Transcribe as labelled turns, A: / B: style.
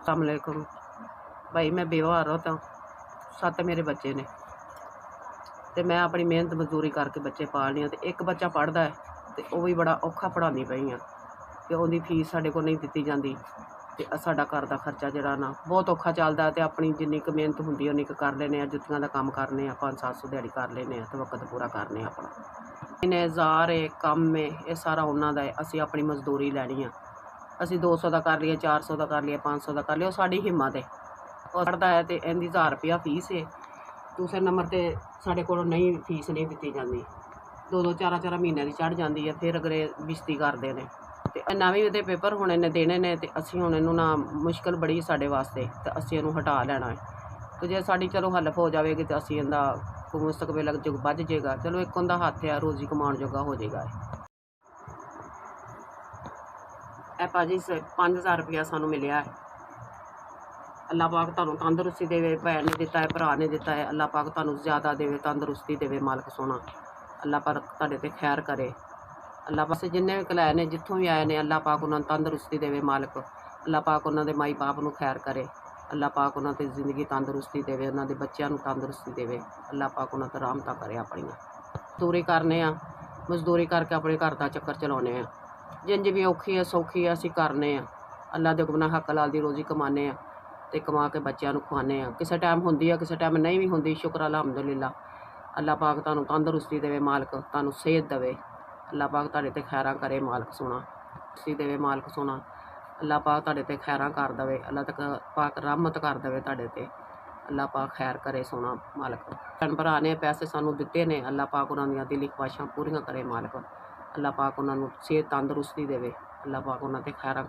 A: अस्सलामुअलैकुम भाई, मैं बेवा औरत हाँ। 7 मेरे बच्चे ने ते मैं अपनी मेहनत मजदूरी करके बच्चे पालने ते एक बच्चा पढ़दा है ते वो भी बड़ा औखा पढ़ानी पई हाँ कि उहदी फीस साडे कोल नहीं दित्ती जांदी ते साडा घर दा खर्चा जिहड़ा ना बहुत औखा चलदा ते अपनी जिन्नी क मेहनत हुंदी उन्नी क कर लैने आ। जुत्तियां दा काम करने आ, 500-700 दिहाड़ी कर लैने आ ते वक्त पूरा करने अपना। इन्ने जार है कम है, ये सारा उन्हां दा है। असीं अपनी मजदूरी लैनी आ। असीं 200 का कर लिए, 400 का कर लिए, 500 का कर लिया, साड़ी हिम्मत है। और पढ़दा है तो इहदी 1000 रुपया फीस है। दूसरे नंबर ते साडे कोलों नहीं फीस नहीं दित्ती जांदी, 2-2 4-4 महीनों की चढ़ जाती है। फिर अगले बिश्ती करते हैं तो नवीं दे पेपर हुण इन्ने देने ने ते असीं हुण इहनूं ना मुश्किल बड़ी साडे वास्ते ते असीं इहनूं हटा लैना है। तो जे साडी चलो हेल्प हो जाएगी तो असीं इहदा मुस्तकबिल जो बच जाएगा। चलो एक उहदा हत्थ है, रोजी कमाउण जोगा हो जाएगा। ए भाजी 5000 रुपया सानूं मिलिया है। अल्लाह पाक तुहानूं तंदरुस्ती देवे, भैन ने दिता है, भरा ने दिता है। अल्लाह पाक तुहानूं ज़्यादा देवे, तंदरुस्ती देवे मालक सोना। अल्लाह पाक तुहाडे ते खैर करे। अल्लाह पाक जिन्ने भी कलाए ने, जित्थों भी आए ने, अल्लाह पाक उन्हां नूं तंदरुस्ती देवे मालक। अल्लाह पाक उन्हां दे माई बाप नूं खैर करे। अल्लाह पाक उन्हां दी जिंदगी तंदरुस्ती देवे, उन्हां दे बच्चिआं नूं तंदरुस्ती देवे। अल्लाह पाक उन्हां ते रहमतां करे अपणियां। मजदूरी करने आ, मजदूरी करके अपने घर दा चक्कर चलाउने आ। जिंज भी औखी है सौखी है असीं करने आ। अल्लाह दे हुक्म नाल हक हलाल दी रोजी कमाने आ ते कमा के बच्चिआं नूं खुआने आ। किसे टाइम हुंदी आ, किसे टाइम नहीं भी हुंदी। शुक्र अलहमदुलिल्लाह। अल्लाह पाक तुहानूं तंदरुस्ती देवे मालक, तुहानूं सेहत देवे। अल्लाह पाक तुहाडे ते खैरां करे मालक सोना, सी देवे मालक सोना। अल्लाह पाक तुहाडे ते खैरां कर देवे। अल्लाह पाक रहमत कर देवे तुहाडे ते। अल्लाह पाक खैर करे सोना मालक। भैन भरा ने पैसे सानूं दित्ते ने, अल्लाह पाक उन्हां दियां दिली ख्वाहिशां पूरियां करे मालक। अल्लाह पाक उन्हां नूं सेहत तंदरुस्ती देवे। अल्लाह पाक उन्हां ते खैरां